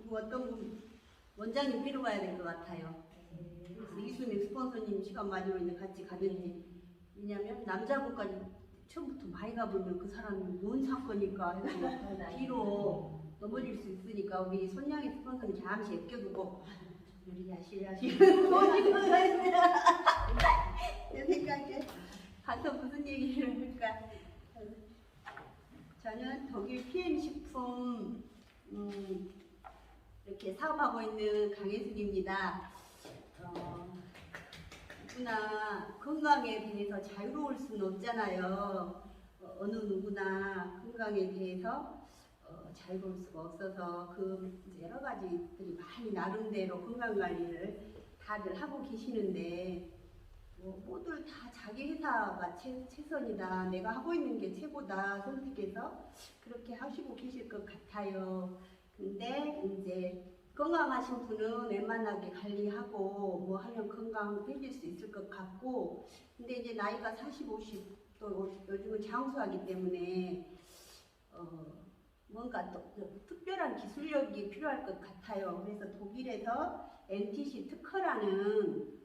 그리고 어떤 분 원장님 뵈러 가야 될 것 같아요. 그래서 이수민 스폰서님 시간 맞으면 이제 같이 가는데, 왜냐면 남자분까지 처음부터 많이 가보면 그 사람이 뭔 사건일까 해서 뒤로 넘어질 수 있으니까 우리 손양이 스폰서님 잠시 아껴두고 우리 야시야시 뭐지는 내 생각에 가서 무슨 얘기를 할까. 저는 독일 PM식품 이렇게 사업하고 있는 강혜숙입니다. 누구나 건강에 대해서 자유로울 수는 없잖아요. 어느 누구나 건강에 대해서 자유로울 수가 없어서 그 여러 가지들이 많이 나름대로 건강관리를 다들 하고 계시는데, 모두 다 자기 회사가 최선이다, 내가 하고 있는 게 최고다 선택해서 그렇게 하시고 계실 것 같아요. 근데 이제 건강하신 분은 웬만하게 관리하고 뭐 하면 건강해질 수 있을 것 같고, 근데 이제 나이가 40, 50, 또 요즘은 장수하기 때문에 뭔가 또 특별한 기술력이 필요할 것 같아요. 그래서 독일에서 NTC 특허라는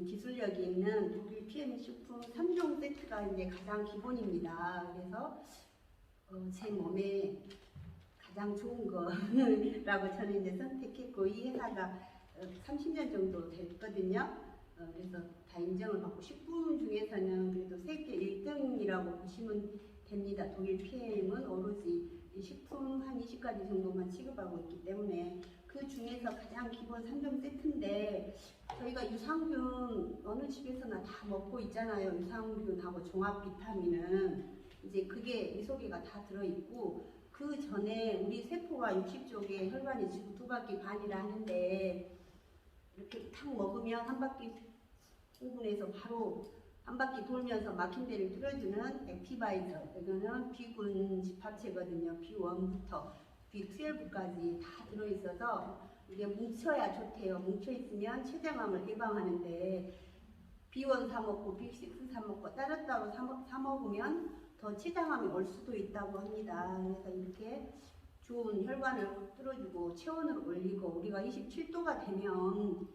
기술력이 있는 독일 PM식품 3종 세트가 이제 가장 기본입니다. 그래서 제 몸에 가장 좋은 거라고 저는 이제 선택했고, 이 회사가 30년 정도 됐거든요. 그래서 다 인정을 받고 식품 중에서는 그래도 세계 1등이라고 보시면 됩니다. 독일 PM은 오로지 식품 한 20가지 정도만 취급하고 있기 때문에 그 중에서 가장 기본 3종 세트인데, 저희가 유산균 어느 집에서나 다 먹고 있잖아요. 유산균하고 종합 비타민은 이제 그게 이 속에가 다 들어있고, 그 전에 우리 세포가 60쪽에 혈관이 지금 2바퀴 반이라 하는데, 이렇게 탁 먹으면 한 바퀴 흥분해서 바로 한 바퀴 돌면서 막힌 데를 뚫어주는 액티바이저, 이거는 비군 집합체거든요. B1부터 B12까지 다 들어있어서 이게 뭉쳐야 좋대요. 뭉쳐있으면 췌장암을 예방하는데, B1 사 먹고 B6 사 먹고 따로따로 사 먹으면 더 췌장암이 올 수도 있다고 합니다. 그래서 이렇게 좋은 혈관을 뚫어주고 체온을 올리고, 우리가 27도가 되면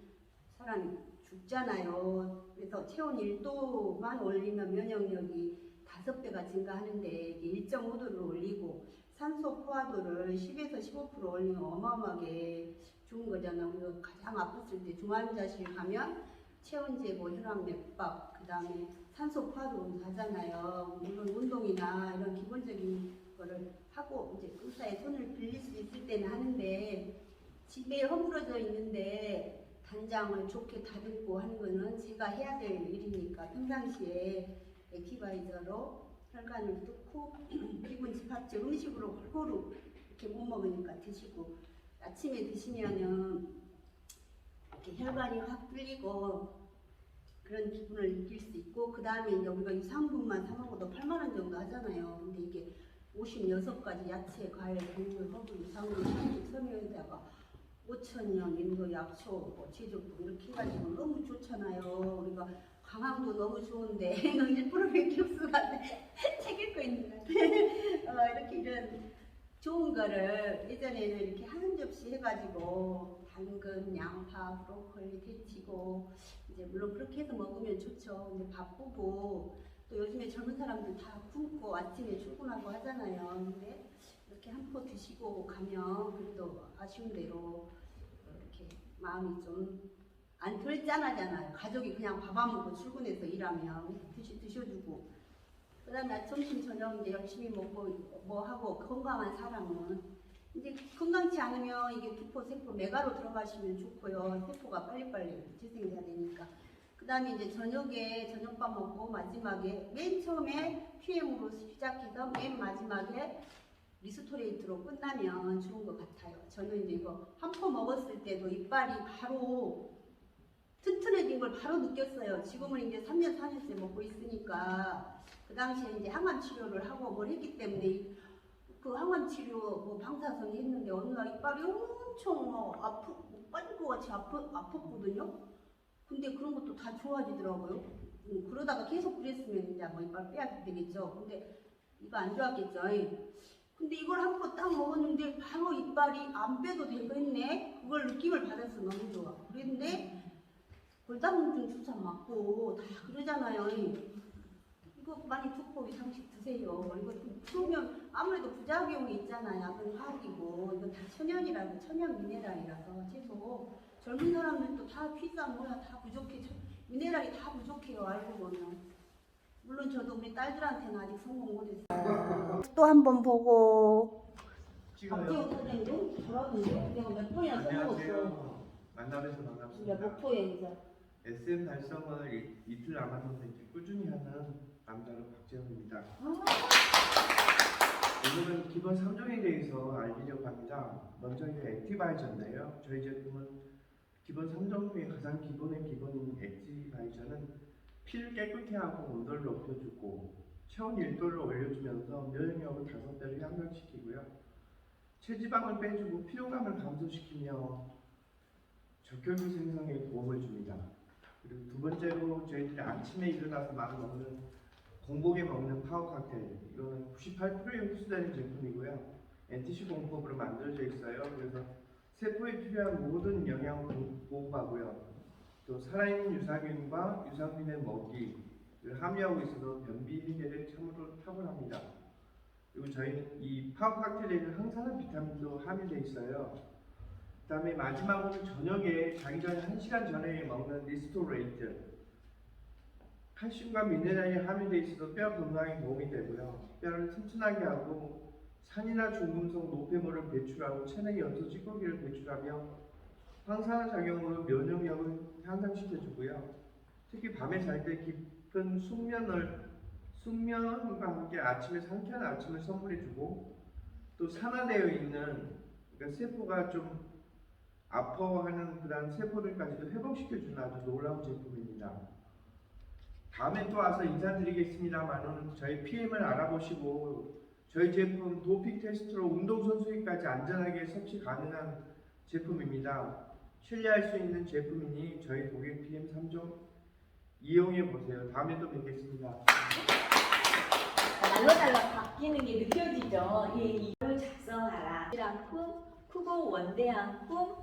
사람이 죽잖아요. 그래서 체온 1도만 올리면 면역력이 5배가 증가하는데, 이게 1.5도를 올리고 산소 포화도를 10에서 15% 올리면 어마어마하게 좋은 거잖아요. 우리가 가장 아팠을 때 중환자실 가면 체온 재고, 혈압 맥박, 그 다음에 산소 포화도 가잖아요. 물론 운동이나 이런 기본적인 거를 하고 이제 의사의 손을 빌릴 수 있을 때는 하는데, 집에 허물어져 있는데 단장을 좋게 다듬고 하는 거는 제가 해야 될 일이니까 평상시에 액티바이저로 혈관을 뚫고 기본 집합체 음식으로 골고루 이렇게 못 먹으니까 드시고, 아침에 드시면은 이렇게 혈관이 확 뚫리고 그런 기분을 느낄 수 있고, 그 다음에 이제 우리가 유산균만 사 먹어도 8만 원 정도 하잖아요. 근데 이게 56가지 야채, 과일, 곡물, 허브, 유산균, 섬유에다가 5,000년 인도 약초, 뭐 제조품 이렇게 해가지고 너무 좋잖아요. 우리가 강황도 너무 좋은데 1%밖에 없어가지고 책 읽고 있는 것 같아. 이렇게 이런 좋은 거를 예전에는 이렇게 한 접시 해가지고 당근, 양파, 브로콜리 데치고, 이제 물론 그렇게 해서 먹으면 좋죠. 근데 바쁘고 또 요즘에 젊은 사람들 다 굶고 아침에 출근하고 하잖아요. 근데 이렇게 한 포 드시고 가면 그래도 아쉬운 대로 이렇게 마음이 좀 안 덜 짠하잖아요. 가족이 그냥 밥 안 먹고 출근해서 일하면 드셔주고, 그 다음에 점심 저녁 이제 열심히 먹고 뭐 하고 건강한 사람은 이제 건강치 않으면 이게 기포, 세포, 메가로 들어가시면 좋고요. 세포가 빨리빨리 재생돼야 되니까. 그 다음에 이제 저녁에 저녁밥 먹고 마지막에 맨 처음에 PM으로 시작해서 맨 마지막에 리스토레이트로 끝나면 좋은 것 같아요. 저는 이제 이거 한 포 먹었을 때도 이빨이 바로 튼튼해진 걸 바로 느꼈어요. 지금은 이제 3년, 4년째 먹고 있으니까. 그 당시에 이제 항암 치료를 하고 뭘 했기 때문에 그 항암 치료 뭐 방사선이 했는데 어느 날 이빨이 엄청 빠질 것 같이 아팠거든요. 근데 그런 것도 다 좋아지더라고요. 그러다가 계속 그랬으면 이제 뭐 이빨 빼야 되겠죠. 근데 이거 안 좋았겠죠. 근데 이걸 한 번 딱 먹었는데 바로 이빨이 안 빼도 되겠네. 그걸 느낌을 받아서 너무 좋아. 그런데 골다공증 주사 맞고 다 그러잖아요. 이거 많이 듣고 이상식 드세요. 이거 그러면 아무래도 부작용이 있잖아요. 약은 화학이고 이거 다 천연이라고 천연 미네랄이라서 채소 젊은 사람들도 다 피자 뭐야 다 부족해. 미네랄이 다 부족해요. 알고 보면. 물론 저도 우리 딸들한테는 아직 성공 못했어요. 또 한 번 보고. 박지호 선생님 잘하는데 내가 몇 번이나 써먹었어. 안녕하세요. 만나뵈서 반갑습니다. 우리가 목포에 이제 SM 달성을 이틀 남아서 이렇게 꾸준히 하는 남자로 박재훈입니다. 오늘은 기본 3종에 대해서 알리려고 합니다. 먼저 이 액티바이저인데요. 저희 제품은 기본 3종 중에 가장 기본의 기본인 액티바이저는 피를 깨끗게 하고 온도를 높여주고 체온 1도를 올려주면서 면역력을 5배로 향상시키고요. 체지방을 빼주고 피로감을 감소시키며 적혈구 생성에 도움을 줍니다. 그리고 두 번째로 저희들이 아침에 일어나서 많이 먹는 공복에 먹는 파워 칵테일, 이거는 98%에 흡수되는 제품이고요. NTC 공법으로 만들어져 있어요. 그래서 세포에 필요한 모든 영양을 보호하고요. 또 살아있는 유산균과 유산균의 먹이를 함유하고 있어서 변비 해결에 참으로 탁월합니다. 그리고 저희는 이 파워 칵테일에는 항산화 비타민도 함유되어 있어요. 그 다음에 마지막으로 저녁에 자기 전에 1시간 전에 먹는 리스토레이트, 칼슘과 미네랄이 함유되어 있어서 뼈 건강에 도움이 되고요. 뼈를 튼튼하게 하고 산이나 중금속 노폐물을 배출하고 체내 연소 찌꺼기를 배출하며 항산화 작용으로 면역력을 향상시켜주고요. 특히 밤에 잘 때 깊은 숙면과 함께 아침에 상쾌한 아침을 선물해주고 또 산화되어 있는 그러니까 세포가 좀 아파하는 그런 세포들까지도 회복시켜주는 아주 놀라운 제품입니다. 다음에 또 와서 인사드리겠습니다만 저희 PM을 알아보시고 저희 제품 도핑 테스트로 운동선수에까지 안전하게 섭취 가능한 제품입니다. 신뢰할 수 있는 제품이니 저희 고객 PM 3종 이용해 보세요. 다음에 또 뵙겠습니다. 달라달라 바뀌는 게 느껴지죠. 이를 작성하라. 꿈, 크고 원대한 꿈,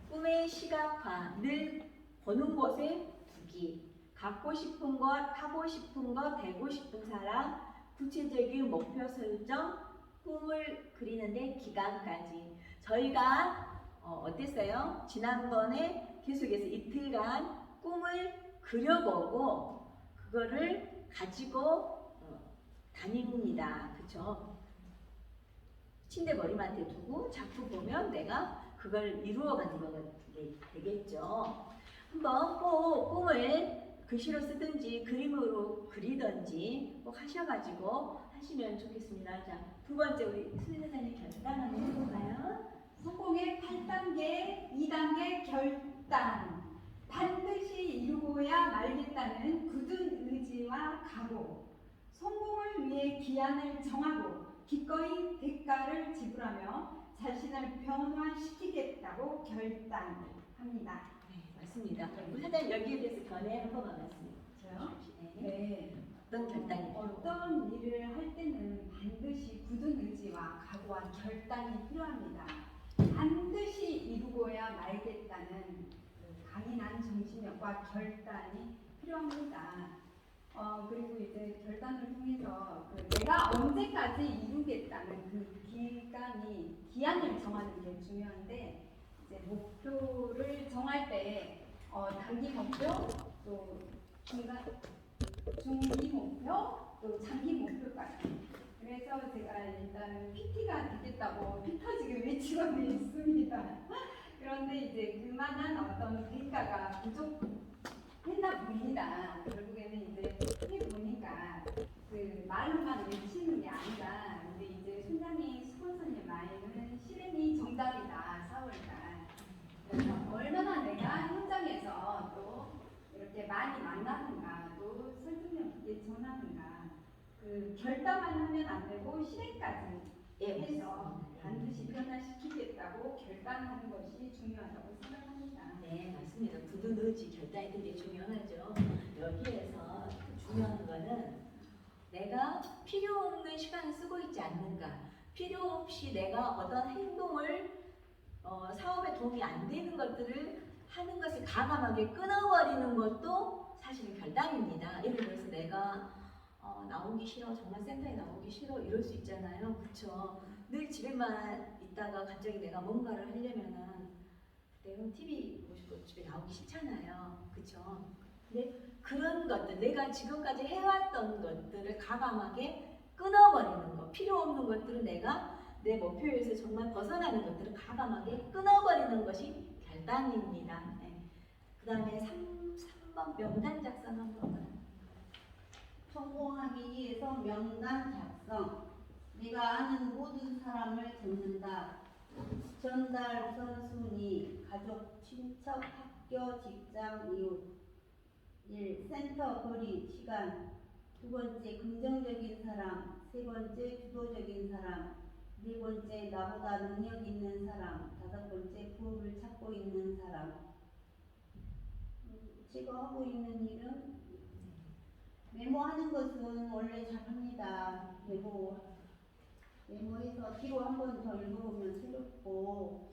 꿈의 시각화, 늘 보는 곳에 두기, 갖고 싶은 것, 하고 싶은 것, 되고 싶은 사람, 구체적인 목표 설정, 꿈을 그리는데 기간까지. 저희가 어땠어요? 지난번에 계속해서 이틀간 꿈을 그려보고 그거를 가지고 다닙니다. 그쵸? 침대 머리맡에 두고 자꾸 보면 내가 그걸 이루어가는 거가 되겠죠. 한번 꼭 꿈을 글씨로 쓰든지 그림으로 그리든지 꼭 하셔가지고 하시면 좋겠습니다. 자, 두 번째 우리 수련사님 결단 한번 해볼까요? 성공의 8단계, 2단계 결단. 반드시 이루고야 말겠다는 굳은 의지와 각오. 성공을 위해 기한을 정하고 기꺼이 대가를 지불하며 자신을 변화시키겠다고 결단합니다. 네, 맞습니다. 우리 사장님 여기에 대해서 견해 한 번만 말씀해 주세요. 네. 네. 어떤 결단이죠? 어떤 일을 할 때는 반드시 굳은 의지와 각오와 결단이 필요합니다. 반드시 이루고야 말겠다는 강인한 정신력과 결단이 필요합니다. 그리고 이제 결단을 통해서 내가 언제까지 이루겠다는 그 기한을 정하는 게 중요한데 이제 목표를 정할 때 단기 목표, 또 중기 목표, 또 장기 목표까지. 그래서 제가 일단 PT가 되겠다고 피 터지게 외치고는 있습니다. 그런데 이제 그만한 어떤 대가가 부족했나 봅니다. 결국에는 이제 해보니까 그 말로만 외치는 게 아니라, 근데 이제 순장님 스폰서님 말에는 실행이 정답이다. 4월달. 그래서 얼마나 내가 현장에서 또 이렇게 많이 만나는가, 또 설득력 있게 전하는가. 그 결단만 하면 안 되고 실행까지 해서 반드시 변화시키겠다고 결단하는 것이 중요하다고 생각합니다. 네, 맞습니다. 굳은 의지 결단이 되게 중요하죠. 여기에서 중요한 거는 내가 필요 없는 시간을 쓰고 있지 않는가. 필요 없이 내가 어떤 행동을 사업에 도움이 안 되는 것들을 하는 것을 과감하게 끊어버리는 것도 사실은 결단입니다. 예를 들어서 내가 나오기 싫어, 정말 센터에 나오기 싫어 이럴 수 있잖아요. 그쵸? 늘 집에만 있다가 갑자기 내가 뭔가를 하려면은 내가 TV 보고 싶고 집에 나오기 싫잖아요. 그쵸? 근데 그런 것들, 내가 지금까지 해왔던 것들을 과감하게 끊어버리는 것, 필요 없는 것들은 내가 내 목표에서 정말 벗어나는 것들을 과감하게 끊어버리는 것이 결단입니다. 네. 그 다음에 3번 명단 작성 한번 봐요. 성공하기 위해서 명단 작성. 내가 아는 모든 사람을 적는다. 전달 우선순위, 가족, 친척, 학교, 직장, 이웃. 1. 센터, 거리, 시간. 2번째, 긍정적인 사람. 3번째, 주도적인 사람. 4번째, 나보다 능력 있는 사람. 5번째, 부업을 찾고 있는 사람. 제가 하고 있는 일은 메모하는 것은 원래 잘합니다. 메모해서 뒤로 한 번 더 읽어보면 새롭고,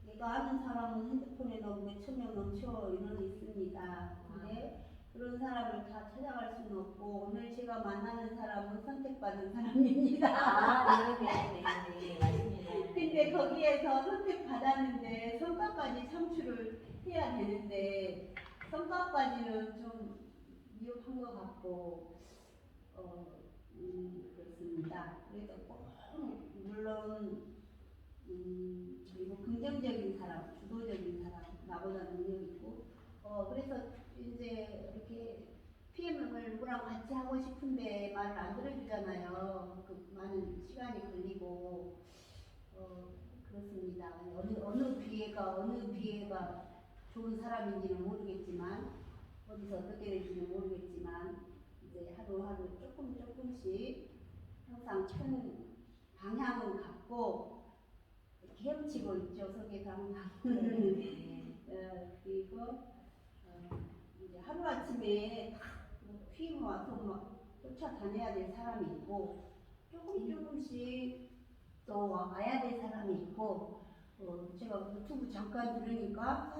내가 아는 사람은 핸드폰에 너무 몇천 명 넘쳐 인원이 있습니다. 근데 그런 사람을 다 찾아갈 수는 없고, 오늘 제가 만나는 사람은 선택받은 사람입니다. 네네네 맞습니다. 근데 거기에서 선택받았는데 성과까지 창출을 해야 되는데, 성과까지는 좀 미흡한 것 같고, 그렇습니다. 그래서 꼭 물론 그리고 긍정적인 사람, 주도적인 사람, 나보다 능력 있고, 그래서 이제 이렇게 PM을 누구랑 같이 하고 싶은데 말을 안 들어주잖아요. 그 많은 시간이 걸리고, 그렇습니다. 어느 기회가 좋은 사람인지는 모르겠지만, 어디서 어떻게 될지는 모르겠지만, 이제 하루하루 조금씩 항상 큰 방향을 갖고 이렇게 헤엄치고 있죠. 속에서 항상. 그리고 이제 하루아침에 휘임 와서 막 쫓아다녀야 될 사람이 있고, 조금씩 또 와야 될 사람이 있고, 제가 유튜브 잠깐 들으니까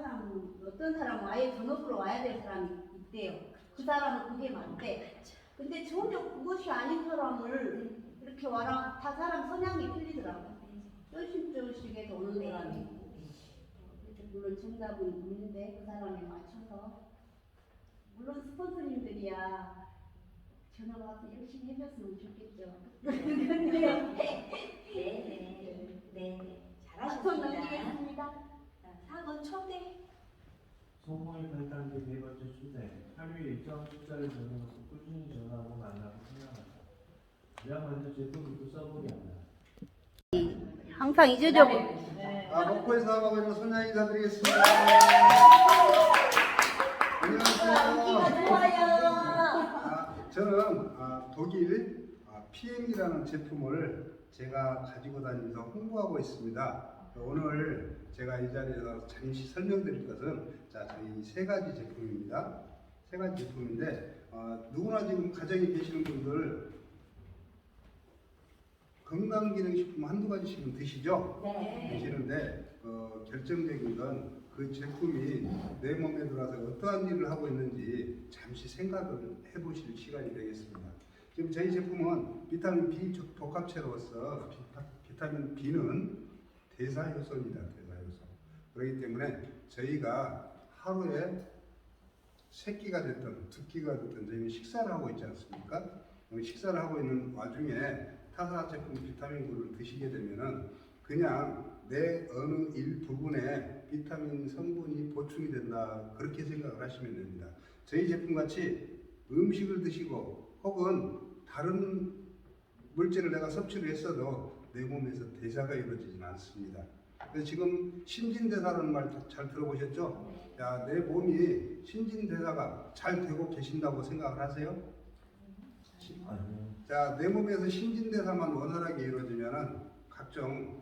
어떤 사람은 아예 전업으로 와야 될 사람이 있대요. 그 사람은 그게 맞대. 근데 전혀 그것이 아닌 사람을 이렇게 와라, 다 사람 성향이 틀리더라고요. 조심조심해서 오는 사람이 있고, 물론 정답은 있는데 그 사람에 맞춰서, 물론 스폰서님들이야 전화 와서 열심히 해줬으면 좋겠죠. 네네 박수 잘하셨습니다. 넘기겠습니다. 4번 초대. 성공의 결단기 4번째 주제. 하루에 일정 숫자를 정해놓고 꾸준히 전화하고 만나고 생각하자. 내가 먼저 제품부터 써보게 한다. 항상 잊어주고. 목포에서 하고 있는 손야 인사드리겠습니다. 안녕하세요. 좋아요. 저는 독일 PM이라는 제품을 제가 가지고 다니면서 홍보하고 있습니다. 오늘 제가 이 자리에서 잠시 설명드릴 것은 저희 세 가지 제품입니다. 세 가지 제품인데 누구나 지금 가정에 계시는 분들 건강기능식품 한두 가지씩은 드시죠? 네. 드시는데 결정적인 건 그 제품이 내 몸에 들어와서 어떠한 일을 하고 있는지 잠시 생각을 해보실 시간이 되겠습니다. 지금 저희 제품은 비타민 B 복합체로서 비타민 B는 대사효소입니다. 대사효소. 그렇기 때문에 저희가 하루에 3끼가 됐든 2끼가 됐든 저희는 식사를 하고 있지 않습니까? 식사를 하고 있는 와중에 타사 제품 비타민구를 드시게 되면은 그냥 내 어느 일부분에 비타민 성분이 보충이 된다, 그렇게 생각을 하시면 됩니다. 저희 제품같이 음식을 드시고 혹은 다른 물질을 내가 섭취를 했어도 내 몸에서 대사가 이루어지지는 않습니다. 그래서 지금 신진대사라는 말 잘 들어보셨죠? 야, 내 몸이 신진대사가 잘 되고 계신다고 생각을 하세요? 자, 내 몸에서 신진대사만 원활하게 이루어지면 각종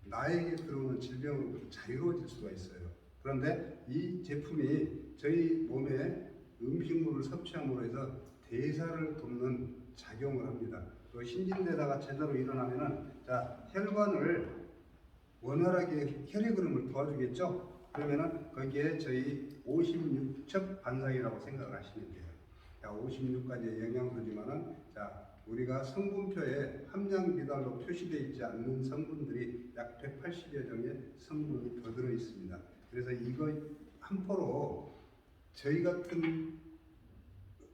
나에게 들어오는 질병으로부터 자유로워질 수가 있어요. 그런데 이 제품이 저희 몸에 음식물을 섭취함으로 해서 대사를 돕는 작용을 합니다. 또 신진대사가 제대로 일어나면은 자 혈관을 원활하게 혈액 흐름을 도와주겠죠. 그러면은 거기에 저희 56첩 반상이라고 생각을 하시면 돼요. 자 56가지의 영양소지만은 자 우리가 성분표에 함량 미달로 표시되어 있지 않는 성분들이 약 180여 종의 성분이 더 들어 있습니다. 그래서 이거 한 포로 저희 같은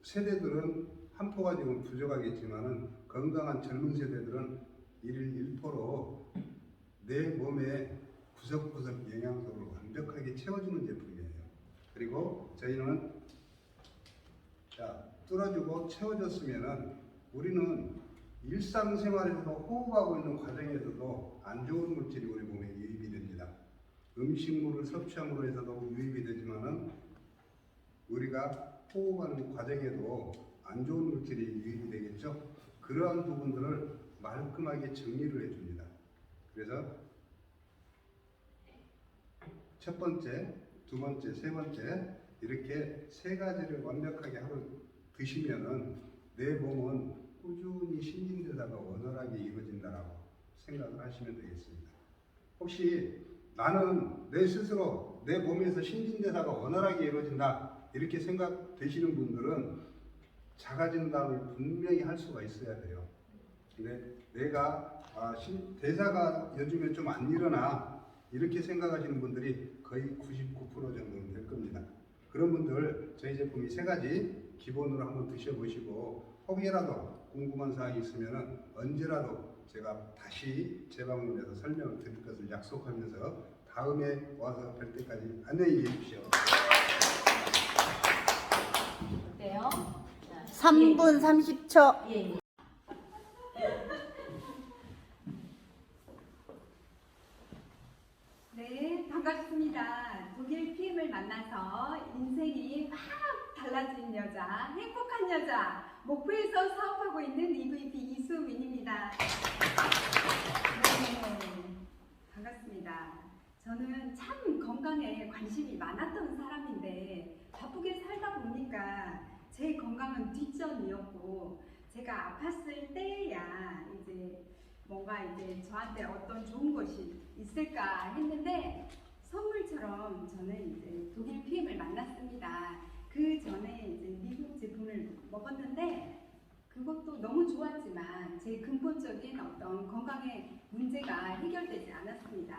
세대들은 한 포 가지고는 부족하겠지만은 건강한 젊은 세대들은 일일 1포로 내 몸에 구석구석 영양소를 완벽하게 채워주는 제품이에요. 그리고 저희는 자 뚫어주고 채워줬으면은 우리는 일상생활에서도 호흡하고 있는 과정에서도 안 좋은 물질이 우리 몸에 유입이 됩니다. 음식물을 섭취함으로 해서도 유입이 되지만은 우리가 호흡하는 과정에도 안 좋은 물질이 유입이 되겠죠. 그러한 부분들을 말끔하게 정리를 해줍니다. 그래서 첫 번째, 두 번째, 세 번째 이렇게 세 가지를 완벽하게 하루 드시면은 내 몸은 꾸준히 신진대사가 원활하게 이루어진다라고 생각을 하시면 되겠습니다. 혹시 나는 내 스스로 내 몸에서 신진대사가 원활하게 이루어진다 이렇게 생각되시는 분들은 자가진단을 분명히 할 수가 있어야 돼요. 근데 내가 대사가 요즘에 좀 안 일어나 이렇게 생각하시는 분들이 거의 99% 정도는 될 겁니다. 그런 분들 저희 제품이 세 가지 기본으로 한번 드셔보시고 혹여라도 궁금한 사항이 있으면 언제라도 제가 다시 재방문해서 설명을 드릴 것을 약속하면서 다음에 와서 뵐 때까지 안녕히 계십시오. 어때요? 3분 30초. 예, 예. 네, 반갑습니다. 독일 PM을 만나서 인생이 막 달라진 여자, 행복한 여자, 목포에서 사업하고 있는 EVP 이수민입니다. 네, 반갑습니다. 저는 참 건강에 관심이 많았던 사람인데 바쁘게 살다 보니까 제 건강은 뒷전이었고 제가 아팠을 때야 이제 뭔가 이제 저한테 어떤 좋은 것이 있을까 했는데 선물처럼 저는 이제 독일 PM을 만났습니다. 그 전에 이제 미국 제품을 먹었는데 그것도 너무 좋았지만 제 근본적인 어떤 건강의 문제가 해결되지 않았습니다.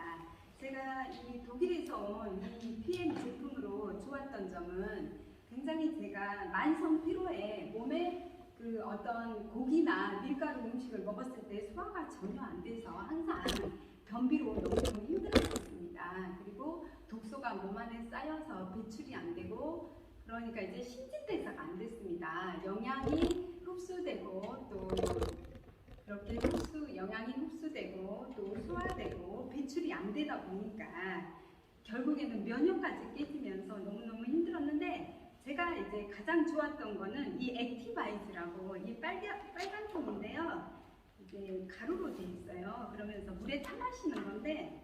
제가 이 독일에서 온 이 PM 제품으로 좋았던 점은 굉장히 제가 만성 피로에 몸에 그 어떤 고기나 밀가루 음식을 먹었을 때 소화가 전혀 안 돼서 항상 변비로 너무 힘들었습니다. 그리고 독소가 몸 안에 쌓여서 배출이 안 되고 그러니까 이제 신진대사가 안 됐습니다. 영양이 흡수되고 또 그렇게 영양이 흡수되고 또 소화되고 배출이 안 되다 보니까 결국에는 면역까지 깨지면서 너무너무 힘들었는데 제가 이제 가장 좋았던 거는 이 액티바이즈라고 이 빨간 통인데요. 이제 가루로 돼 있어요. 그러면서 물에 타 마시는 건데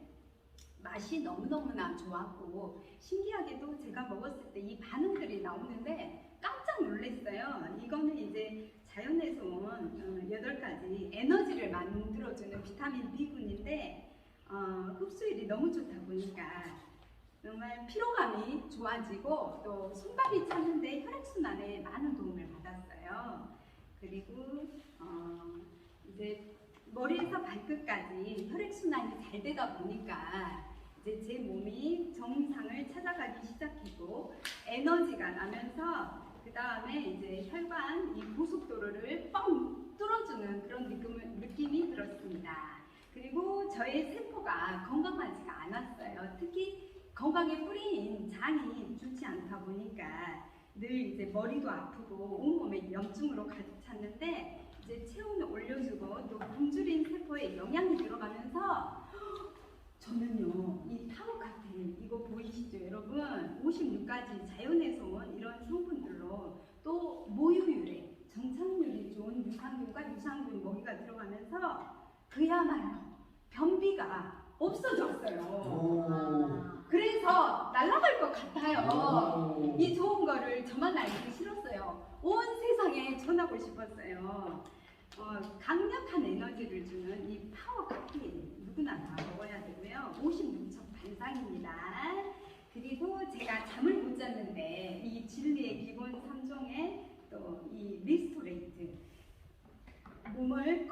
맛이 너무너무나 좋았고 신기하게도 제가 먹었을 때 이 반응들이 나오는데 깜짝 놀랐어요. 이거는 이제 자연에서 온 8가지 에너지를 만들어주는 비타민 B군인데 흡수율이 너무 좋다 보니까 정말 피로감이 좋아지고 또 손발이 차는데 혈액순환에 많은 도움을 받았어요. 그리고 이제 머리에서 발끝까지 혈액순환이 잘 되다 보니까 이제 제 몸이 정상을 찾아가기 시작했고 에너지가 나면서 그 다음에 이제 혈관 이 고속도로를 뻥 뚫어주는 그런 느낌이 들었습니다. 그리고 저의 세포가 건강하지가 않았어요. 특히 건강에 뿌린 장이 좋지 않다 보니까 늘 이제 머리도 아프고 온몸에 염증으로 가득 찼는데 이제 체온을 올려주고 또 굶주린 세포에 영양이 들어가면서 저는요 이 타우카틴 이거 보이시죠 여러분 56가지 자연에서 온 이런 성분들로 또 모유유래 정착률이 좋은 유산균과 유산균 먹이가 들어가면서 그야말로 변비가 없어졌어요. 그래서 날아갈 것 같아요. 이 좋은 거를 저만 알기 싫었어요. 온 세상에 전하고 싶었어요. 강력한 에너지를 주는 이 파워 카페인 누구나 다 먹어야 되고요. 56첩 반상입니다. 그리고 제가 잠을 못 잤는데 이 진리의 기본 3종에 또 이 리스토레이트 몸을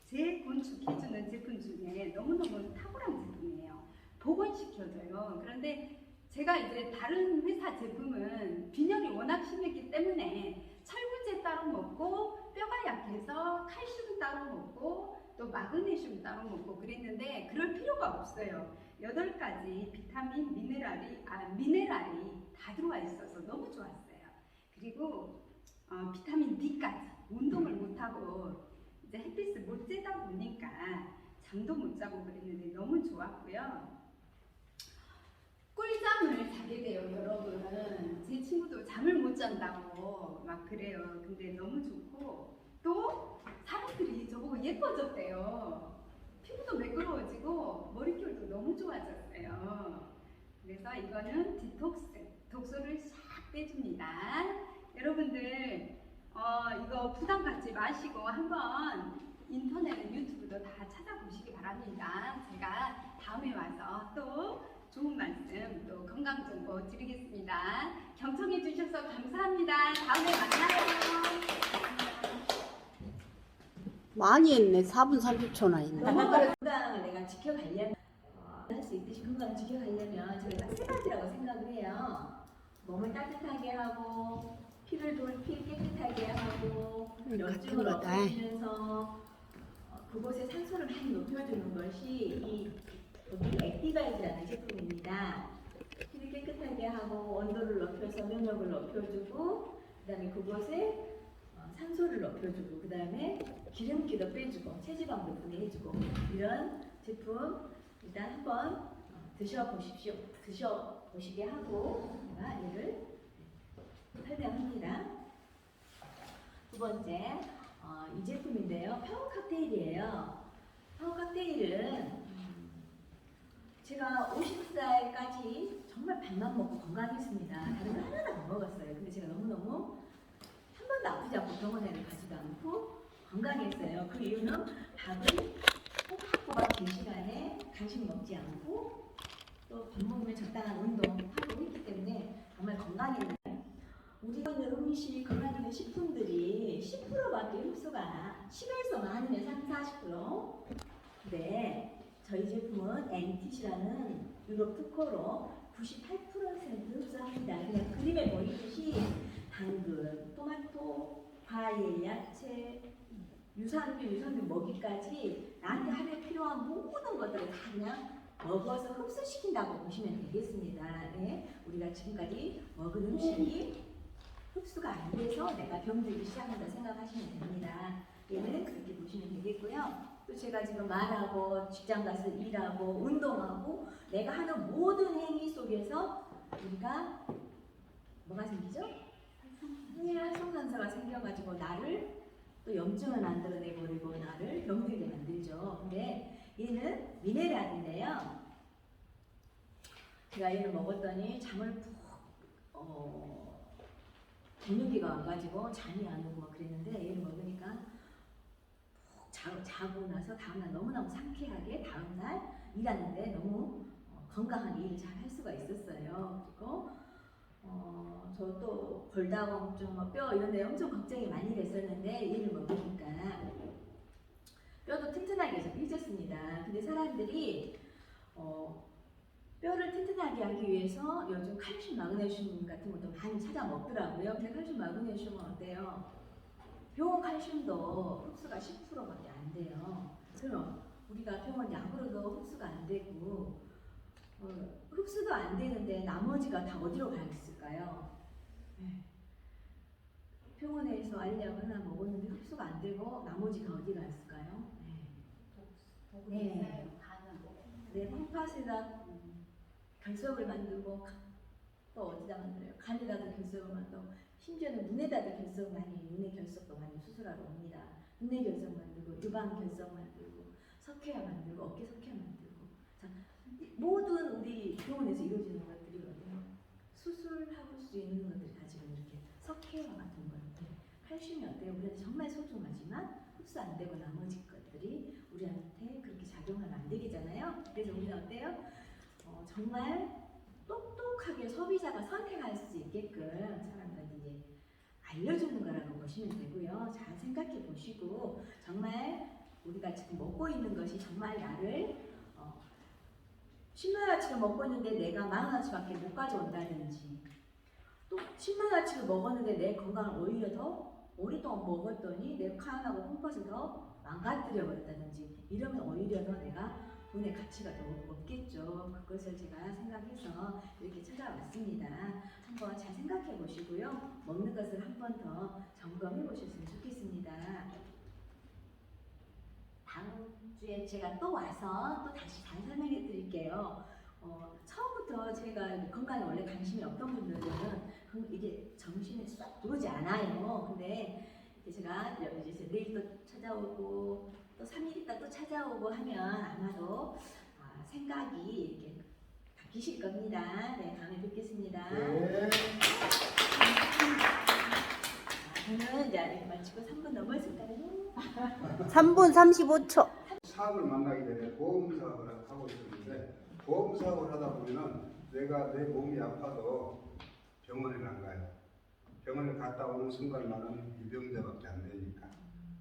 재건축해주는 제품 중에 너무너무 탁월한 제품이에요. 복원시켜줘요. 그런데 제가 이제 다른 회사 제품은 빈혈이 워낙 심했기 때문에 철분제 따로 먹고 뼈가 약해서 칼슘 따로 먹고 또 마그네슘 따로 먹고 그랬는데 그럴 필요가 없어요. 8가지 비타민, 미네랄이 다 들어와 있어서 너무 좋았어요. 그리고 비타민 D까지 운동을 못하고 이제 햇빛을 못 쬐다 보니까 잠도 못 자고 그랬는데 너무 좋았고요. 꿀잠을 자게 돼요, 여러분. 제 친구도 잠을 못 잔다고 막 그래요. 근데 너무 좋고 또 사람들이 저보고 예뻐졌대요. 피부도 매끄러워지고 머릿결도 너무 좋아졌어요. 그래서 이거는 디톡스, 독소를 싹 빼줍니다. 여러분들 이거 부담 갖지 마시고 한번 인터넷, 유튜브도 다 찾아보시기 바랍니다. 제가 다음에 와서 또 좋은 말씀, 또 건강 정보 드리겠습니다. 경청해 주셔서 감사합니다. 다음에 만나요. 많이 했네. 4분 30초나 했네. 건강을 내가 지켜가려면 할 수 있듯이 건강을 지켜가려면 저희가 딱 3가지라고 생각을 해요. 몸을 따뜻하게 하고 피를 돌피 깨끗하게 하고 염증을 없애주면서 그곳에 산소를 많이 높여주는 것이 이 액티바이즈라는 제품입니다. 피를 깨끗하게 하고 온도를 높여서 면역을 높여주고 그 다음에 그곳에 산소를 높여주고 그 다음에 기름기도 빼주고 체지방도 분해해주고 이런 제품 일단 한번 드셔보십시오. 드셔보시게 하고 제가 얘를 설명합니다. 두 번째 이 제품인데요. 파워 칵테일이에요. 파워 칵테일은 제가 50살까지 정말 밥만 먹고 건강했습니다. 다른 거 하나도 안 먹었어요. 근데 제가 너무너무 한 번도 아프지 않고 병원에는 가지도 않고 건강했어요. 그 이유는 밥을 꼬박꼬박 긴 시간에 간식 먹지 않고 또 밥 먹으면 적당한 운동하고 했기 때문에 정말 건강했는데 우리가 있는 음식, 건강있는 식품들이 10%밖에 흡수가 10에서 많으면 30-40%. 근데 저희 제품은 NTC라는 유럽 특허로 98% 흡수합니다. 그냥 그림에 보이듯이 당근, 토마토, 과일, 야채, 유산균 먹이까지 나한테 하루에 필요한 모든 것들을 다 그냥 먹어서 흡수시킨다고 보시면 되겠습니다. 네, 우리가 지금까지 먹은 음식이 흡수가 안 돼서 내가 병들기 시작한다 생각하시면 됩니다. 얘는 그렇게 보시면 되겠고요. 또 제가 지금 말하고 직장 가서 일하고 운동하고 내가 하는 모든 행위 속에서 우리가 뭐가 생기죠? 활성산소가 생겨가지고 나를 또 염증을 만들어내버리고 나를 병들게 만들죠. 근데 얘는 미네랄인데요. 제가 얘를 먹었더니 잠을 푹 근육기가 와가지고 잠이 안 오고 막 그랬는데 얘를 먹으니까 푹 자고 나서 다음날 너무너무 상쾌하게 다음날 일하는데 너무 건강하게 일을 잘 할 수가 있었어요. 그리고 저 또 골다공증, 뼈 이런 데 엄청 걱정이 많이 됐었는데 얘를 먹으니까 뼈도 튼튼하게 해줬습니다. 근데 사람들이 뼈를 튼튼하게 하기 위해서 요즘 칼슘, 마그네슘 같은 것도 많이 찾아 먹더라고요. 근데 칼슘, 마그네슘은 어때요? 병원 칼슘도 흡수가 10%밖에 안 돼요. 그럼 우리가 병원 약으로도 흡수가 안 되고 흡수도 안 되는데 나머지가 다 어디로 가 있을까요? 네. 병원에서 알약 하나 먹었는데 흡수가 안 되고 나머지가 어디 갔을까요? 네. 네, 콩팥에다 결석을 만들고 또 어디다 만들어요? 간에다도 결석을 만들고 심지어는 눈에다도 결석 많이 눈의 결석도 많이 수술하러 옵니다. 눈의 결석 만들고 유방 결석 만들고 석회화 만들고 어깨 석회화 만들고 자, 모든 우리 병원에서 이루어지는 것들이거든요. 수술하고 수 있는 것들이 다 지금 이렇게 석회화 같은 거예요. 칼슘이 어때요? 우리한테 정말 소중하지만 흡수 안 되고 나머지 것들이 우리한테 그렇게 작용하면 안 되겠잖아요. 그래서 우리는 어때요? 정말 똑똑하게 소비자가 선택할 수 있게끔 사람들한테 이제 알려주는 거라고 보시면 되고요. 잘 생각해 보시고 정말 우리가 지금 먹고 있는 것이 정말 나를 10만원어치를 먹고 있는데 내가 10,000원어치밖에 못 가져온다든지 또 10만원어치를 먹었는데 내 건강을 오히려 더 오랫동안 먹었더니 내 칸하고 콩팥을 더 망가뜨려 버렸다든지 이러면 오히려 더 내가 돈의 가치가 더 없겠죠. 그것을 제가 생각해서 이렇게 찾아왔습니다. 한번 잘 생각해 보시고요. 먹는 것을 한 번 더 점검해 보셨으면 좋겠습니다. 다음 주에 제가 또 와서 또 다시 잘 설명해 드릴게요. 처음부터 제가 건강에 원래 관심이 없던 분들은 이게 정신에 쏙 들어오지 않아요. 근데 제가 이제 내일 또 찾아오고 또 3일 있다 또 찾아오고 하면 아마도 생각이 이렇게 바뀌실 겁니다. 네, 다음에 뵙겠습니다. 네. 저는 이제 마치고 3분 넘었을까요? 3분 35초. 사업을 만나기 전에 보험 사업을 하고 있었는데 보험 사업을 하다 보면은 내가 내 몸이 아파도 병원에 안 가요. 병원에 갔다 오는 순간 나는 유병자밖에 안 되니까.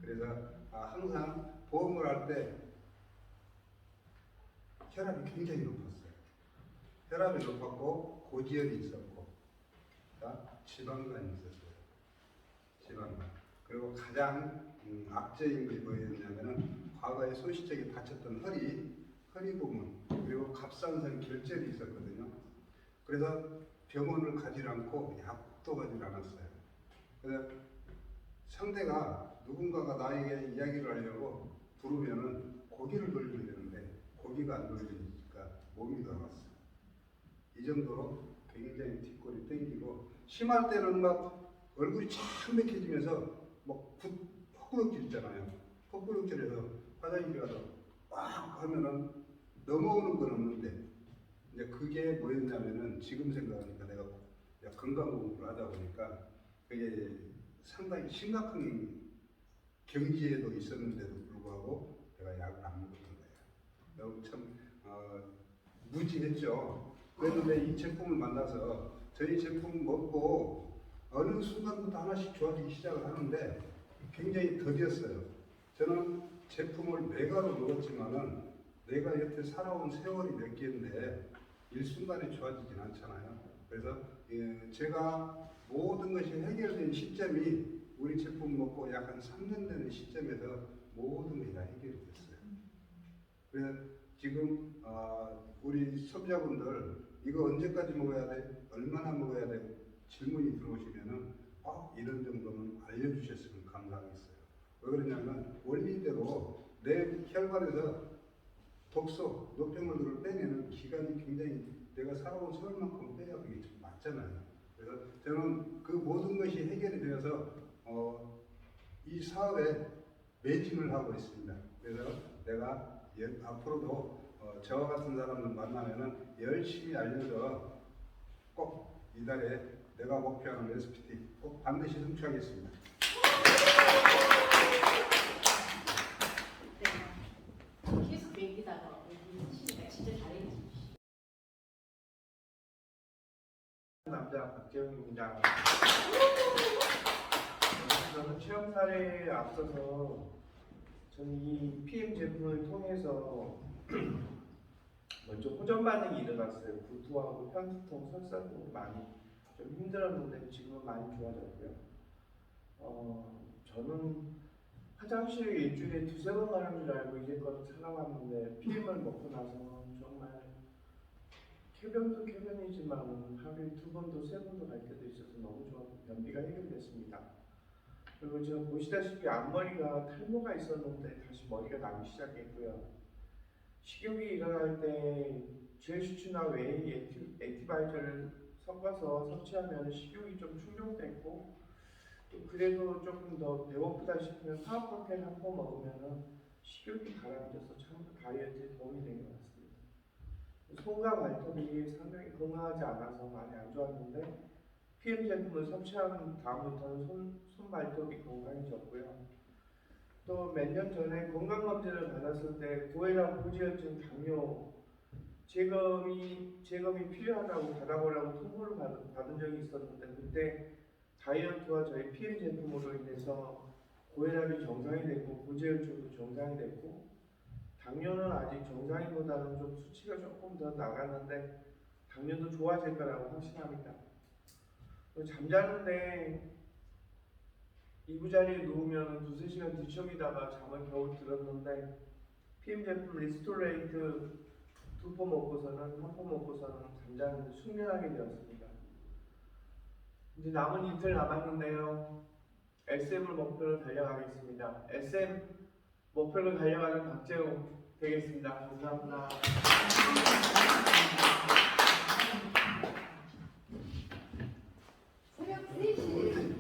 그래서 항상 보험을 할 때 혈압이 굉장히 높았어요. 혈압이 높았고 고지혈이 있었고 지방간이 있었어요. 지방간. 그리고 가장 악재인 게 뭐였냐면은 과거에 소시적에 다쳤던 허리 부분 그리고 갑상선 결절이 있었거든요. 그래서 병원을 가지 않고 약도 가지 않았어요. 그래서 상대가 누군가가 나에게 이야기를 하려고 부르면은 고개를 돌리면 되는데 고개가 안 돌리니까 몸이 돌아갔어요. 이 정도로 굉장히 뒷골이 땡기고 심할 때는 막 얼굴이 창백해지면서 막 헛구역질 있잖아요. 헛구역질에서 화장실 가서 꽉 하면은 넘어오는 건 없는데 이제 그게 뭐였냐면은 지금 생각하니까 내가 건강 공부를 하다 보니까 그게 상당히 심각한 경지에도 있었는데도 불구하고 내가 약을 안 먹었던 거예요. 참 무지했죠. 그런데 이 제품을 만나서 저희 제품 먹고 어느 순간부터 하나씩 좋아지기 시작을 하는데 굉장히 더뎠어요. 저는 제품을 메가로 먹었지만은 내가 여태 살아온 세월이 몇 개인데 일순간에 좋아지진 않잖아요. 그래서 제가 모든 것이 해결된 시점이 우리 제품 먹고 약 한 3년 되는 시점에서 모든 게 다 해결이 됐어요. 그래서 지금 우리 소비자분들 이거 언제까지 먹어야 돼? 얼마나 먹어야 돼? 질문이 들어오시면은 이런 정도는 알려주셨으면 감사하겠어요. 왜 그러냐면 원리대로 내 혈관에서 독소, 노폐물들을 빼내는 기간이 굉장히 내가 살아온 세월만큼 빼야 그게 좀 맞잖아요. 그래서 저는 그 모든 것이 해결이 되어서 이 사업에 매진을 하고 있습니다. 그래서 내가 앞으로도 저와 같은 사람을 만나면은 열심히 알려서 꼭 이달에 내가 목표하는 SPT 꼭 반드시 성취하겠습니다. 네. 계속 얘기다가 진짜 잘해주시죠. 남자 박재훈입니다. 저는 체험 사례에 앞서서 저는 이 PM 제품을 통해서 먼저 호전 반응이 일어났어요. 구토하고 편두통, 설사도 많이 좀 힘들었는데 지금은 많이 좋아졌고요. 저는 화장실 일주일에 2-3번 가는 줄 알고 이제껏 살아왔는데 PM을 먹고 나서 정말 쾌변도 쾌변이지만 하루에 2번도 3번도 갈 때도 있어서 너무 좋았고 변비가 해결됐습니다. 그리고 지금 보시다시피 앞머리가 탈모가 있었는데 다시 머리가 나기 시작했고요. 식욕이 일어날 때 제수추나 웨이 액티바이저를 섞어서 섭취하면 식욕이 좀 충족됐고 또 그래도 조금 더 배고프다 싶으면 파워포텐 한 번 먹으면 식욕이 가라앉아서 참 다이어트에 도움이 된 것 같습니다. 손과 발톱이 상당히 건강하지 않아서 많이 안 좋았는데 PM 제품을 섭취한 다음부터는 손 발톱이 건강해졌고요. 또 몇 년 전에 건강검진을 받았을 때 고혈압, 고지혈증, 당뇨 재검이 필요하다고 받아보라고 통보를 받은 적이 있었는데 그때 다이어트와 저희 PM 제품으로 인해서 고혈압이 정상이 됐고 고지혈증도 정상이 됐고 당뇨는 아직 정상인보다는 좀 수치가 조금 더 나갔는데 당뇨도 좋아질 거라고 확신합니다. 잠자는데 이부자리에 누우면 2~3시간 뒤척이다가 잠을 겨우 들었는데 PM 제품 리스토레이트 2포 먹고서는 1포 먹고서는 잠자는데 숙면하게 되었습니다. 이제 남은 이틀 남았는데요. SM을 목표로 달려가겠습니다. SM 목표로 달려가는 박재웅 되겠습니다. 감사합니다. 새벽 3시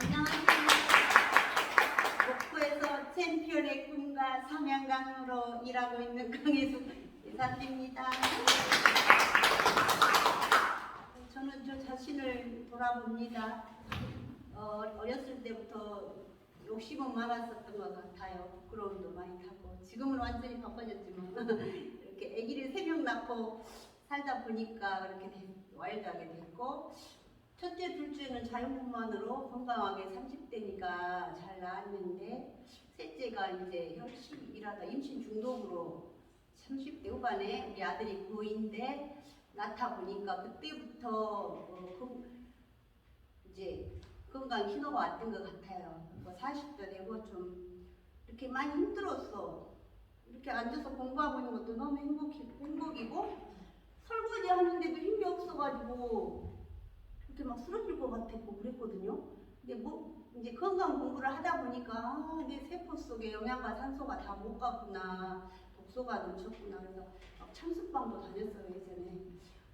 안녕하세요. 목포에서 챔피언의 꿈과 사명감으로 일하고 있는 강혜숙 이사입니다. 저는 저 자신을 돌아봅니다. 어렸을 때부터 욕심은 많았었던 것 같아요. 부끄러움도 많이 타고 지금은 완전히 바빠졌지만 이렇게 아기를 3명 낳고 살다 보니까 그렇게 와일드하게 됐고 첫째, 둘째는 자연분만으로 건강하게 30대니까 잘 낳았는데 셋째가 이제 열심히 일하다 임신 중독으로 30대 후반에 우리 아들이 고2인데 낳다 보니까 그때부터 이제 건강 신호가 왔던 것 같아요. 40도 되고 좀 이렇게 많이 힘들었어. 이렇게 앉아서 공부하고 있는 것도 너무 행복이고 설거지 하는데도 힘이 없어가지고 이렇게 막 쓰러질 것 같았고 그랬거든요. 근데 뭐 이제 건강 공부를 하다 보니까 내 세포 속에 영양과 산소가 다 못 갔구나, 독소가 넘쳤구나. 그래서 막 참수방도 다녔어요 예전에.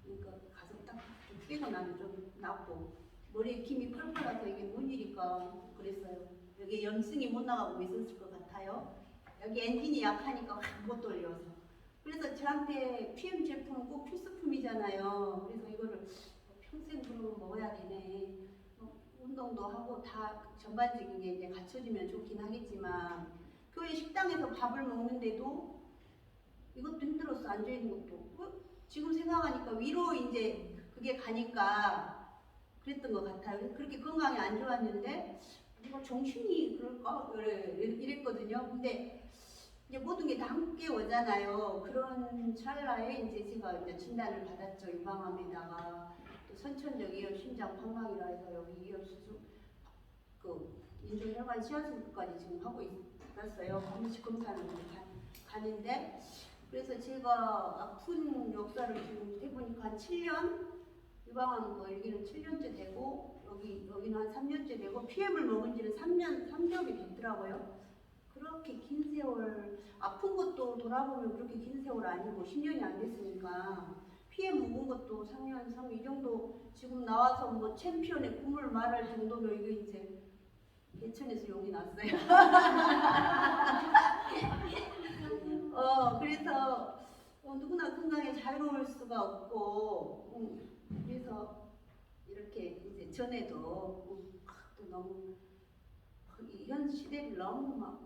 그러니까 가서 딱 좀 빼고 나면 좀 낫고 머리에 김이 펄펄 나서 이게 뭔 일일까 그랬어요. 여기 염증이 못 나가고 있었을 것 같아요. 여기 엔진이 약하니까 확 못 돌려서. 그래서 저한테 PM 제품 꼭 필수품이잖아요. 그래서 이거를 평생으로 먹어야 되네. 운동도 하고 다 전반적인 게 이제 갖춰지면 좋긴 하겠지만 교회 식당에서 밥을 먹는데도 이것도 힘들었어. 앉아있는 것도. 지금 생각하니까 위로 이제 그게 가니까 그랬던 것 같아요. 그렇게 건강이 안 좋았는데 내가 정신이 그럴까? 이랬거든요. 근데 이제 모든 게 다 함께 오잖아요. 그런 찰나에 이제 제가 이제 진단을 받았죠. 유방암에다가 또 선천적이요 심장 판막이라 해서 여기 이업 수술, 인중혈관 시화술까지 지금 하고 있었어요. 반드시 검사를 가는데 그래서 제가 아픈 역사를 지금 해보니까 한 7년 유방암 여기는 7년째 되고 여기는 한 3년째 되고 PM을 먹은 지는 3년이 됐더라고요. 그렇게 긴 세월 아픈 것도 돌아보면 그렇게 긴 세월 아니고 10년이 안 됐으니까 PM 먹은 것도 3년, 3, 이 정도 지금 나와서 뭐 챔피언의 꿈을 말할 정도면 이게 이제 예천에서 용이 났어요. 그래서 누구나 건강에 자유로울 수가 없고 그래서 이렇게 이제 전에도 또 너무 현 시대를 너무 막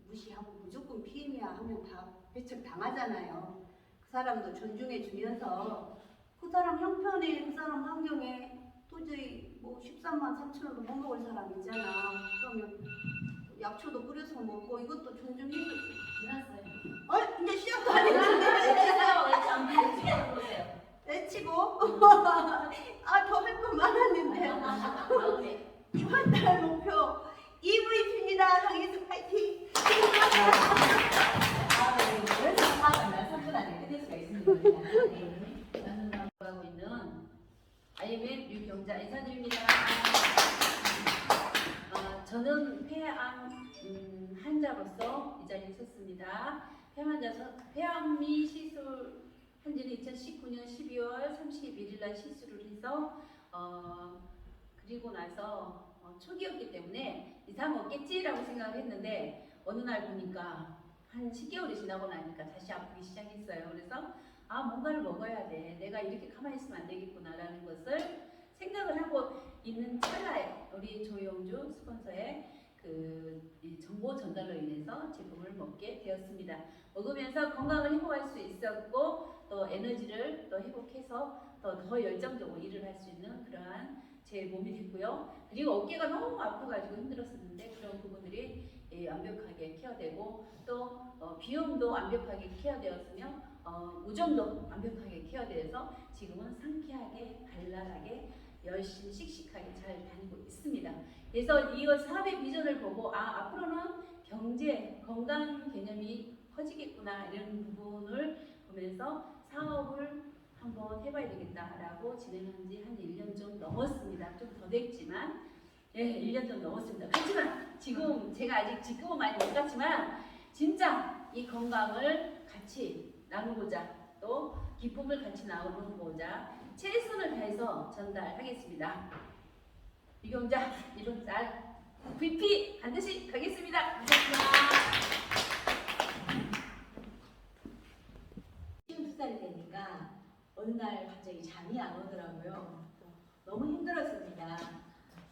무시하고 무조건 PM이야 하면 다 배척 당하잖아요. 그 사람도 존중해 주면서 그 사람 형편에 그 사람 환경에 도저히 뭐 13만 3천원도 못 먹을 사람 있잖아. 그러면 약초도 끓여서 먹고 이것도 존중해주고. 일어났어요. 이제 시작도 안 했는데 외치고 더 할 건 많았는데 이번 달 목표 EVP입니다. 강혜숙 파이팅! 그래서 3분 안에 끝낼 수가 있습니다. 네. 저는 하고 있는 IMF 유경자 이사님입니다. 저는 폐암 환자로서 이 자리에 섰습니다. 폐암이 시술한 지는 2019년 12월 31일 날 시술을 해서 그리고 나서 초기였기 때문에 이상 없겠지라고 생각을 했는데 어느 날 보니까 한 10개월이 지나고 나니까 다시 아프기 시작했어요. 그래서 아 뭔가를 먹어야 돼. 내가 이렇게 가만히 있으면 안 되겠구나라는 것을 생각을 하고 있는 찰나에 우리 조영주 스폰서의 이 정보 전달로 인해서 제품을 먹게 되었습니다. 먹으면서 건강을 회복할 수 있었고 또 에너지를 또 회복해서 더 열정적으로 일을 할 수 있는 그러한 제 몸이 됐고요. 그리고 어깨가 너무 아파가지고 힘들었었는데 그런 부분들이 완벽하게 케어되고 또 비염도 완벽하게 케어되었으며 무좀도 완벽하게 케어되어서 지금은 상쾌하게 발랄하게 열심히 씩씩하게 잘 다니고 있습니다. 그래서 이 사업의 비전을 보고 앞으로는 경제, 건강 개념이 커지겠구나 이런 부분을 보면서 사업을 한번 해봐야 되겠다라고 진행한 지 한 1년 좀 넘었습니다. 좀 더 됐지만 1년 좀 넘었습니다. 그렇지만 지금 제가 아직 지금은 많이 못 갔지만 진짜 이 건강을 같이 나누고자 또 기쁨을 같이 나누고자 최선을 다해서 전달하겠습니다. 유경자 이번 달 VP 반드시 가겠습니다. 감사합니다. 52살이 되니까 어느 날 갑자기 잠이 안 오더라고요. 너무 힘들었습니다.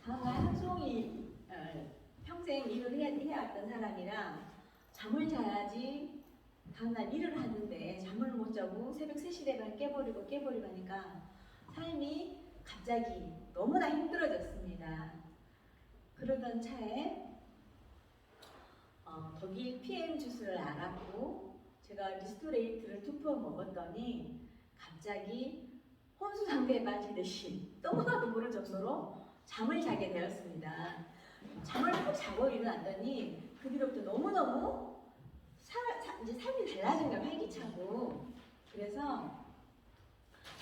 다음날 하루 종일 평생 일을 해왔던 사람이라 잠을 자야지 다음날 일을 하는데 잠을 못 자고 새벽 3시 되면 깨버리고 하니까 삶이 갑자기 너무나 힘들어졌습니다. 그러던 차에 독일 PM 주스를 알았고 제가 리스토레이트를 2포 먹었더니 갑자기 혼수 상태에 빠지듯이 너무나도 모를 정도로 잠을 자게 되었습니다. 잠을 푹 자고 일어났더니 그 뒤로부터 너무너무 이제 삶이 달라진 거예요. 활기차고. 그래서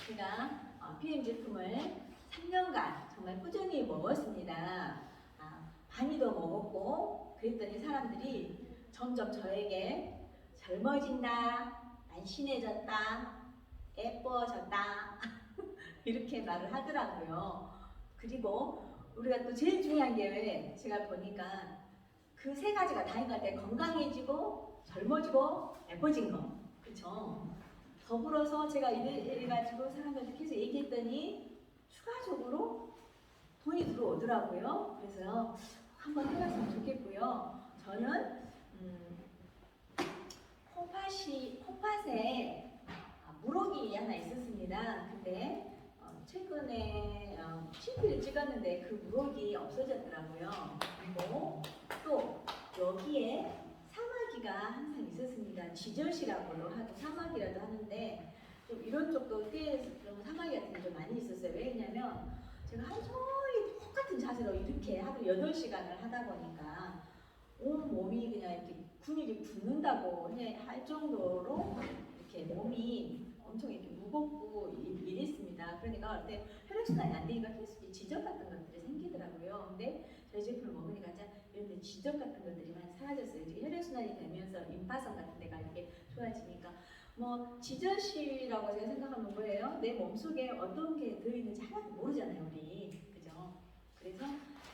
제가 PM 제품을 3년간 정말 꾸준히 먹었습니다. 많이 더 먹었고 그랬더니 사람들이 점점 저에게 젊어진다, 날씬해졌다, 예뻐졌다 이렇게 말을 하더라고요. 그리고 우리가 또 제일 중요한 게 왜 제가 보니까 그 세 가지가 다인 것 같아요. 건강해지고 젊어지고 예뻐진 거. 그쵸? 더불어서 제가 이래가지고 사람들한테 계속 얘기했더니 추가적으로 돈이 들어오더라고요. 그래서 한번 해봤으면 좋겠고요. 저는 콩팥에 물혹이 하나 있었습니다. 근데 최근에 CT를 찍었는데 그 물혹이 없어졌더라고요. 그리고 또 여기에 사마귀가 항상 있었습니다. 지저시라고도 하고 사마귀라도 하는데 좀 이런 쪽도 꽤 좀 사마귀 같은 게 좀 많이 있었어요. 왜냐면 제가 하루 종일 똑같은 자세로 이렇게 하루 8시간을 하다 보니까 온 몸이 그냥 이렇게 근육이 굳는다고 할 정도로 이렇게 몸이 엄청 이렇게 무겁고 이랬습니다. 그러니까 그때 혈액순환이 안 되니까 계속 지적 같은 것들이 생기더라고요. 근데 저희 제품을 먹으니까 이런 데 지적 같은 것들이 많이 사라졌어요. 이제 혈액순환이 되면서 임파선 같은 데가 이렇게 좋아지니까 지저실이라고 제가 생각하면 뭐예요? 내 몸속에 어떤 게 들어있는지 하나도 모르잖아요, 우리. 그죠? 그래서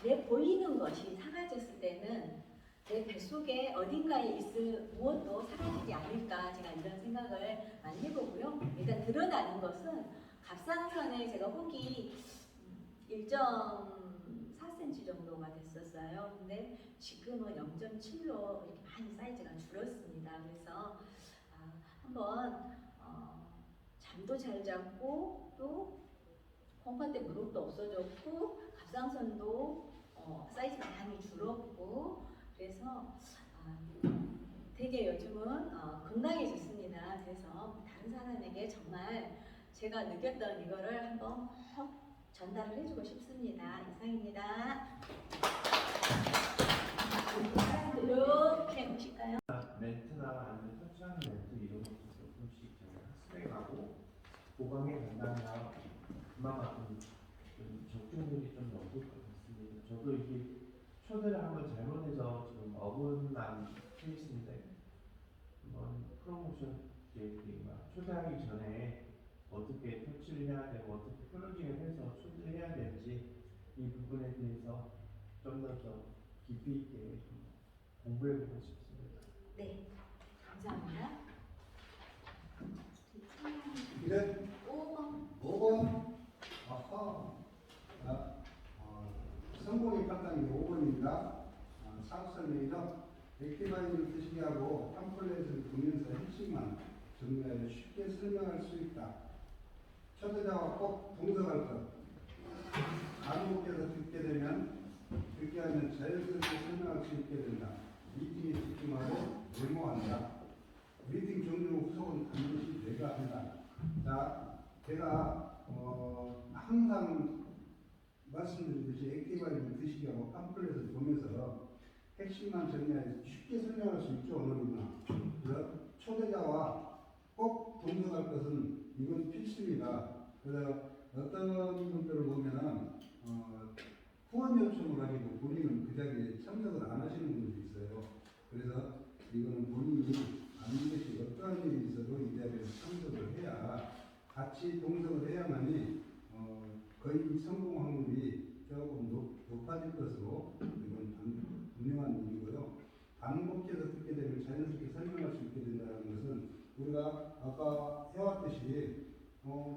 내 보이는 것이 사라졌을 때는 내 뱃속에 어딘가에 있을 무엇도 사라지지 않을까 제가 이런 생각을 많이 해보고요. 일단 드러나는 것은 갑상선에 제가 혹이 1.4cm 정도가 됐었어요. 근데 지금은 0.7로 이렇게 많이 사이즈가 줄었습니다. 그래서 한번 잠도 잘 잤고 또 콩팥대 무릎도 없어졌고 갑상선도 사이즈가 많이 줄었고 그래서 되게 요즘은 건강해졌습니다. 그래서 다른 사람에게 정말 제가 느꼈던 이거를 한번 꼭 전달을 해주고 싶습니다. 이상입니다. 이렇게 보실까요? 멘트나 아니면 터치하는 멘트 이런 것도 조금씩 학습해가고 보강해 간다면 그만큼 좀 적중률이 좀 높을 것 같습니다. 저도 이게 초대를 한번 잘못해서 지금 어긋난 케이스인데 한번 프로모션 초대하기 전에 어떻게 터치를 해야 되고 어떻게 클로징을 해서 초대를 해야 될지 이 부분에 대해서 좀 더 깊이 있게 공부해보고 싶습니다. 네, 감사합니다. 이제 5번. 5번. 아하. 자, 성공의 판단이 5번입니다. 사업 설명이죠. 액티바이즈를 드시게 하고 팜플렛을 보면서 핵심만 정리하여 쉽게 설명할 수 있다. 초대자와 꼭 동석할 것. 간호께서 듣게 하면 자연스럽게 설명할 수 있게 된다. 미팅에 집중하고 메모한다. 미팅 종료 후 후속은 반드시 내가 한다. 자, 제가 항상 말씀드리듯이 액티바이즈를 드시게 하고 팜플렛을 보면서 핵심만 정리해서 쉽게 설명할 수 있죠, 어느누구나. 그래서 초대자와 꼭 동석할 것은 이건 필수입니다. 그래서 어떤 분들을 보면은 후원 요청을 가지고 본인은 그 자리에 참석을 안 하시는 분들이 있어요. 그래서 이거는 본인이 반드시 어떠한 일이 있어도 이 자리에 참석을 해야 같이 동석을 해야만이 거의 성공 확률이 조금 높아질 것으로 이건 분명한 일이고요. 반복해서 듣게 되면 자연스럽게 설명할 수 있게 된다는 것은 우리가 아까 해왔듯이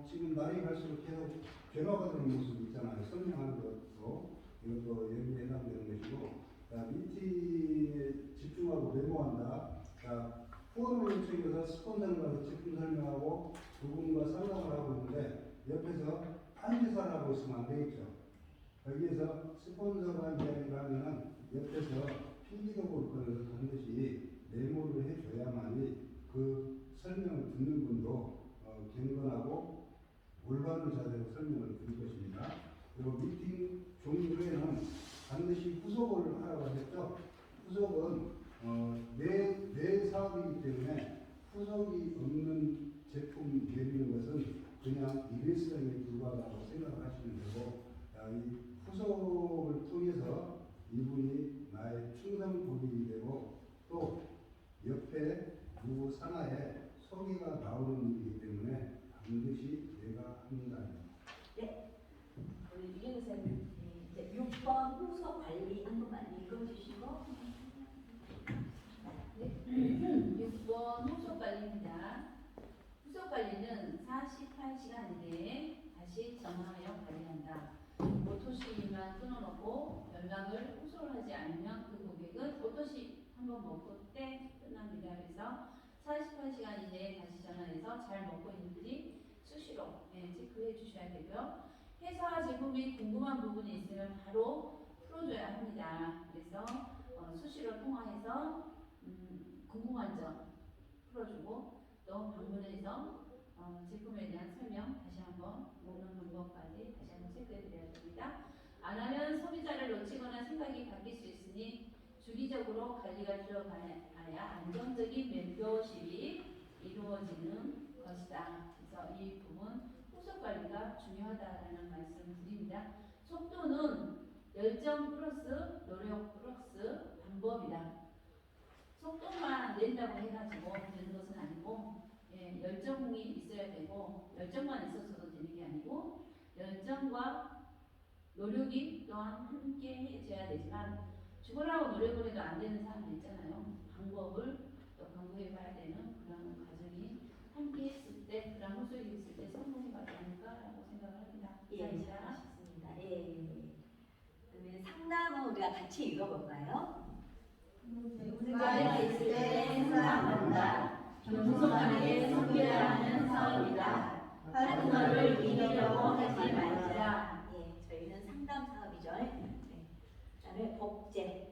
지금 날이 갈수록 계속 변화가 되는 모습이 있잖아요. 설명하는 것도 이것도 여기에 해당되는 것이고, 자, 미팅에 집중하고 메모한다. 자, 후원을 요청해서 스폰서를 가서 제품 설명하고 그분과 상담을 하고 있는데 옆에서 딴짓을 하고 있으면 안 되겠죠. 여기에서 스폰서가 이야기를 하면은 옆에서 필기도구를 꺼내서 반드시 메모를 해줘야만이 그 설명을 듣는 분도 경건하고 올바른 자세로 설명을 드릴 것입니다. 그리고 미팅 종료 후에는 반드시 후속을 하라고 하셨죠. 후속은 내 사업이기 때문에 후속이 없는 제품 내리는 것은 그냥 일회성에 불과하다고 생각을 하시면 되고, 이 후속을 통해서 이분이 나의 충성 고객이 되고 또 옆에 누구 산하에 소개가 나오는 일이기 때문에 반드시 내가 합니다. 네. 우리 유경 선생님 이제 6번 후속 관리 한 번만 읽어주시고. 네. 6번 후속 관리입니다. 후속 관리는 48시간 이내에 다시 전화하여 관리한다. 오토시만 끊어놓고 연락을 후속을 하지 않으면 그 고객은 오토시 한번 먹고 때 끝납니다. 그래서 48시간 이내에 다시 전화해서 잘 먹고 있는지 수시로 체크해 주셔야 되고요. 회사 제품이 궁금한 부분이 있으면 바로 풀어줘야 합니다. 그래서 수시로 통화해서 궁금한 점 풀어주고 또 방문해서 제품에 대한 설명 다시 한번 먹는 방법까지 다시 한번 체크해 드려야 됩니다. 안 하면 소비자를 놓치거나 생각이 바뀔 수 있으니 주기적으로 관리가 들어가야 안정적인 멤버십이 이루어지는 것이다. 그래서 이 부분 후속 관리가 중요하다라는 말씀 드립니다. 속도는 열정 플러스 노력 플러스 방법이다. 속도만 낸다고 해가지고 되는 것은 아니고, 열정이 있어야 되고, 열정만 있어서도 되는 게 아니고, 열정과 노력이 또한 함께 해줘야 되지만, 죽으라고 노력을 해도 안 되는 사람도 있잖아요. 방법을 또 강구해 봐야 되는 그런 과정이 함께 했을 때, 그런 후속이 있을 때 성공이 가지 않을까라고 생각을 합니다. 예, 감사합니다. 잘하셨습니다. 예. 그러면 상담은 우리가 같이 읽어볼까요? 문제가 있을 때 상담한다. 겸손하게 소비하는 사업이다. 파트너를 이기려고 하지 말자. 예, 저희는 상담 사업이죠. 그다음에 복제.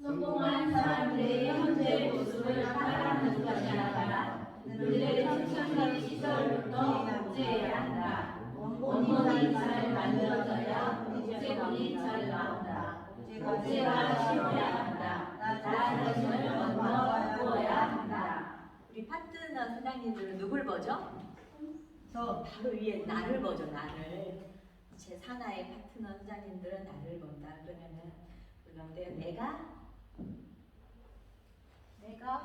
성공한 사람들의 현재 모습을 따라하는 것이 아니라 그들의 청산기 시절부터 복제해야 한다. 원본이 잘 만들어져야 복제본이 잘 나온다. 복제가 쉬워야 한다. 나 자신을 먼저 구워야 한다. 우리 파트너 사장님들은 누굴 보죠? 저 바로 위에 나를 보죠. 나를. 제 산하의 파트너 사장님들은 나를 본다. 그러면은 그런데 내가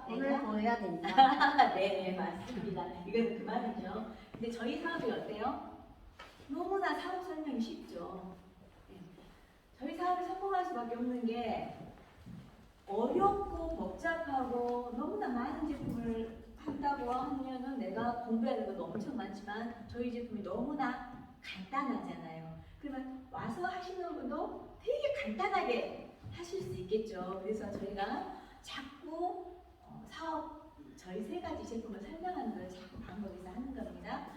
오늘 보여야 된다. 네, 맞습니다. 이건 그 말이죠. 근데 저희 사업이 어때요? 너무나 사업 설명이 쉽죠. 저희 사업이 성공할 수밖에 없는 게 어렵고 복잡하고 너무나 많은 제품을 한다고 하면은 내가 공부해야 되는 것도 엄청 많지만 저희 제품이 너무나 간단하잖아요. 그러면 와서 하시는 분도 되게 간단하게 하실 수 있겠죠. 그래서 저희가 자꾸 사업 저희 3가지 제품을 설명하는 걸 자꾸 반복해서 하는 겁니다.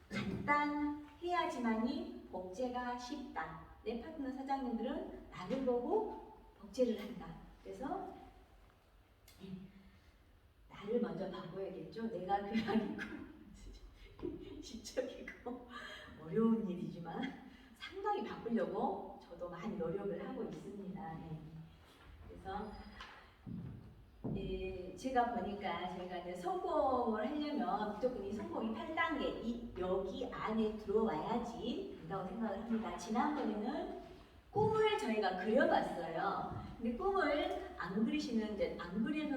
간단해야지만이 복제가 쉽다. 내 파트너 사장님들은 나를 보고 복제를 한다. 그래서 나를 먼저 바꿔야겠죠. 내가 교양이고 지적이고 어려운 일이지만 상당히 바꾸려고 저도 많이 노력을 하고 있습니다. 네. 그래서 제가 보니까 저희가 이제 성공을 하려면 무조건 이 성공이 8단계 여기 안에 들어와야지 된다고 생각을 합니다. 지난번에는 꿈을 저희가 그려봤어요. 근데 꿈을 안 그리시는 안 그리는